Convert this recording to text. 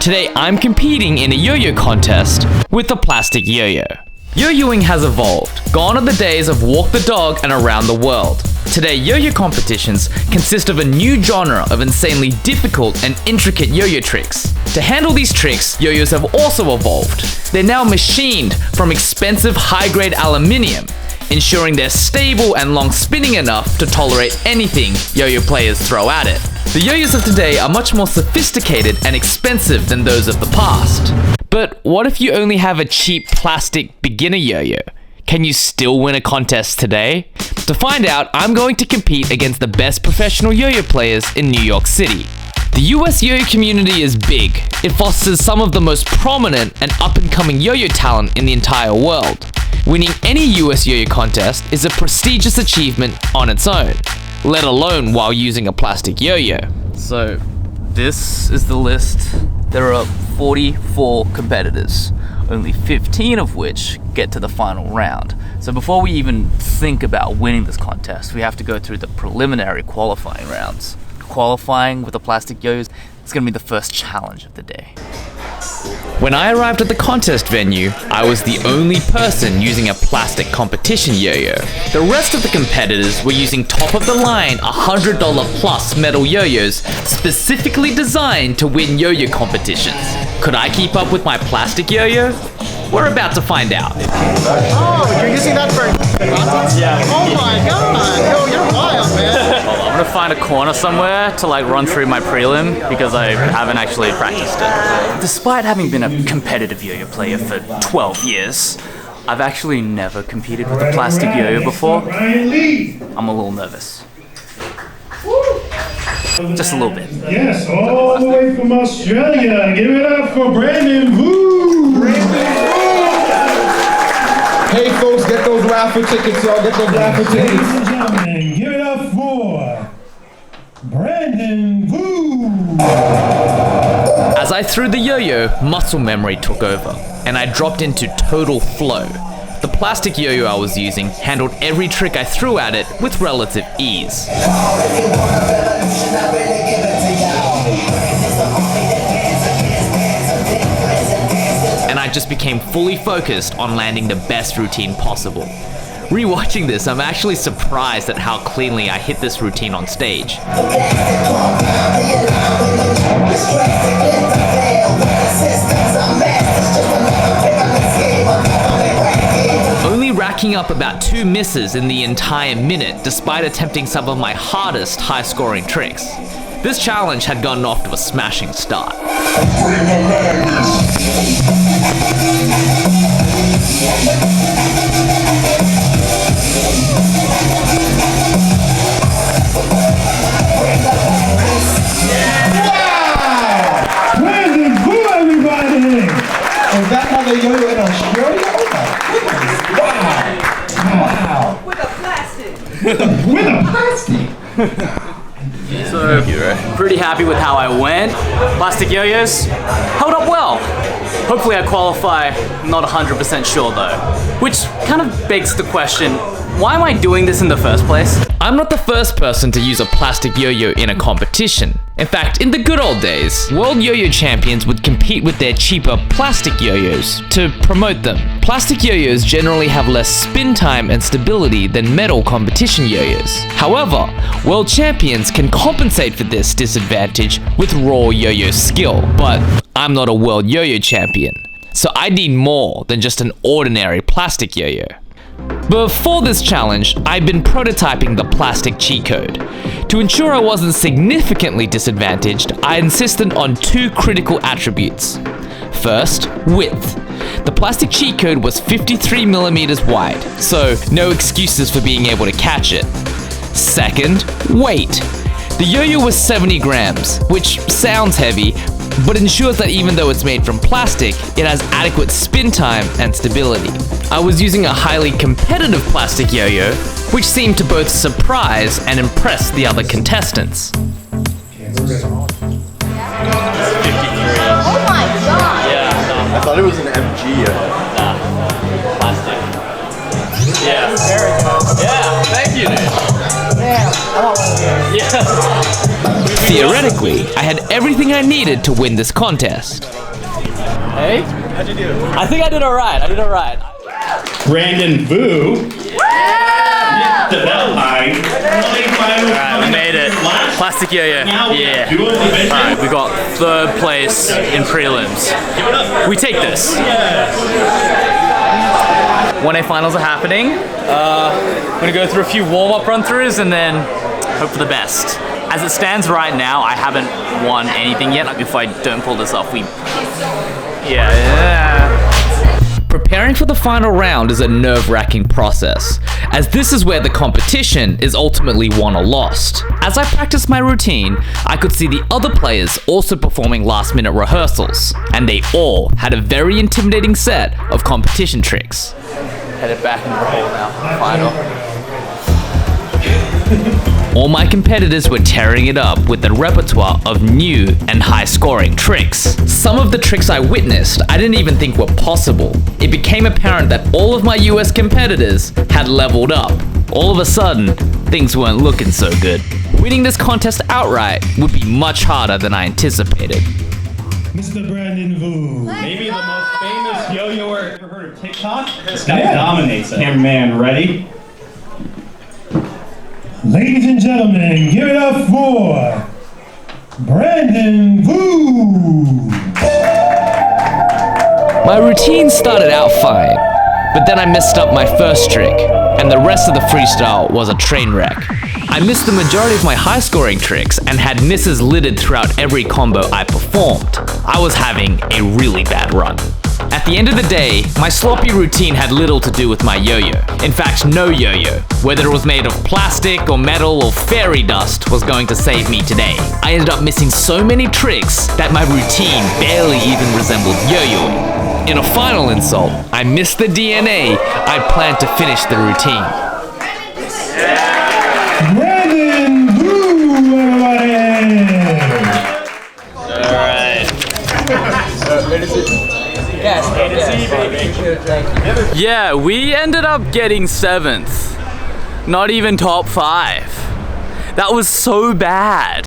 Today I'm competing in a yo-yo contest with a plastic yo-yo. Yo-yoing has evolved. Gone are the days of walk the dog and around the world. Today, yo-yo competitions consist of a new genre of insanely difficult and intricate yo-yo tricks. To handle these tricks, yo-yos have also evolved. They're now machined from expensive high-grade aluminium, ensuring they're stable and long spinning enough to tolerate anything yo-yo players throw at it. The yo-yos of today are much more sophisticated and expensive than those of the past. But what if you only have a cheap plastic beginner yo-yo? Can you still win a contest today? To find out, I'm going to compete against the best professional yo-yo players in New York City. The US yo-yo community is big. It fosters some of the most prominent and up-and-coming yo-yo talent in the entire world. Winning any US yo-yo contest is a prestigious achievement on its own, let alone while using a plastic yo-yo. So, this is the list. There are 44 competitors, only 15 of which get to the final round. So before we even think about winning this contest, we have to go through the preliminary qualifying rounds. Qualifying with the plastic yo-yos is going to be the first challenge of the day. When I arrived at the contest venue, I was the only person using a plastic competition yo-yo. The rest of the competitors were using top-of-the-line $100 plus metal yo-yos specifically designed to win yo-yo competitions. Could I keep up with my plastic yo-yo? We're about to find out. Oh, you're using that for contest? Yeah. Oh my god! Yo, you're wild, man. Well, I'm gonna find a corner somewhere to run through my prelim because I haven't actually practiced it. Despite having been a competitive yo-yo player for 12 years, I've actually never competed with a plastic yo-yo before. I'm a little nervous. Just a little bit. Yes, all the way from Australia. Give it up for Brandon Wu. Hey folks, get those raffle tickets, y'all. Get those raffle Ladies tickets. and gentlemen, give it up for Brandon Wu. As I threw the yo-yo, muscle memory took over, and I dropped into total flow. The plastic yo-yo I was using handled every trick I threw at it with relative ease. And I just became fully focused on landing the best routine possible. Rewatching this, I'm actually surprised at how cleanly I hit this routine on stage. Only racking up about 2 misses in the entire minute despite attempting some of my hardest high-scoring tricks. This challenge had gotten off to a smashing start. Brandon Wu, everybody. Is that how they yo-yo in Australia? Oh my wow. With a plastic. With a plastic. So, pretty happy with how I went. Plastic yo-yos held up well. Hopefully I qualify, not 100% sure though. Which kind of begs the question, why am I doing this in the first place? I'm not the first person to use a plastic yo-yo in a competition. In fact, in the good old days, world yo-yo champions would compete with their cheaper plastic yo-yos to promote them. Plastic yo-yos generally have less spin time and stability than metal competition yo-yos. However, world champions can compensate for this disadvantage with raw yo-yo skill, but I'm not a world yo-yo champion, so I need more than just an ordinary plastic yo-yo. Before this challenge, I'd been prototyping the plastic cheat code. To ensure I wasn't significantly disadvantaged, I insisted on 2 critical attributes. First, width. The plastic cheat code was 53mm wide, so no excuses for being able to catch it. Second, weight. The yo-yo was 70 grams, which sounds heavy, but ensures that even though it's made from plastic, it has adequate spin time and stability. I was using a highly competitive plastic yo-yo, which seemed to both surprise and impress the other contestants. Oh my god! Yeah, I thought it was an MG. plastic. Yeah. Yeah, thank you, dude. Yeah, I want one of those. Yeah. We Theoretically, I had everything I needed to win this contest. Hey? How'd you do? I think I did alright. Brandon Vu. Yeah! Alright, we made it. Plastic Yo-Yo. Yeah. Alright, we got 3rd place in prelims. We take this. 1A finals are happening. I'm gonna go through a few warm-up run-throughs and then hope for the best. As it stands right now, I haven't won anything yet. Like, if I don't pull this off, Preparing for the final round is a nerve-wracking process, as this is where the competition is ultimately won or lost. As I practiced my routine, I could see the other players also performing last-minute rehearsals, and they all had a very intimidating set of competition tricks. Headed back into the hole now. Final. All my competitors were tearing it up with the repertoire of new and high-scoring tricks. Some of the tricks I witnessed I didn't even think were possible. It became apparent that all of my US competitors had leveled up. All of a sudden, things weren't looking so good. Winning this contest outright would be much harder than I anticipated. Mr. Brandon Vu. Maybe the most famous yo-yoer ever heard of TikTok. This guy dominates it. Cameraman, ready? Ladies and gentlemen, give it up for Brandon Vu. My routine started out fine, but then I messed up my first trick, and the rest of the freestyle was a train wreck. I missed the majority of my high-scoring tricks and had misses littered throughout every combo I performed. I was having a really bad run. At the end of the day, my sloppy routine had little to do with my yo-yo. In fact, no yo-yo, whether it was made of plastic or metal or fairy dust, was going to save me today. I ended up missing so many tricks that my routine barely even resembled yo-yoing. In a final insult, I missed the DNA I planned to finish the routine. Brandon Vu, everybody. Yeah, we ended up getting 7th. Not even top 5. That was so bad.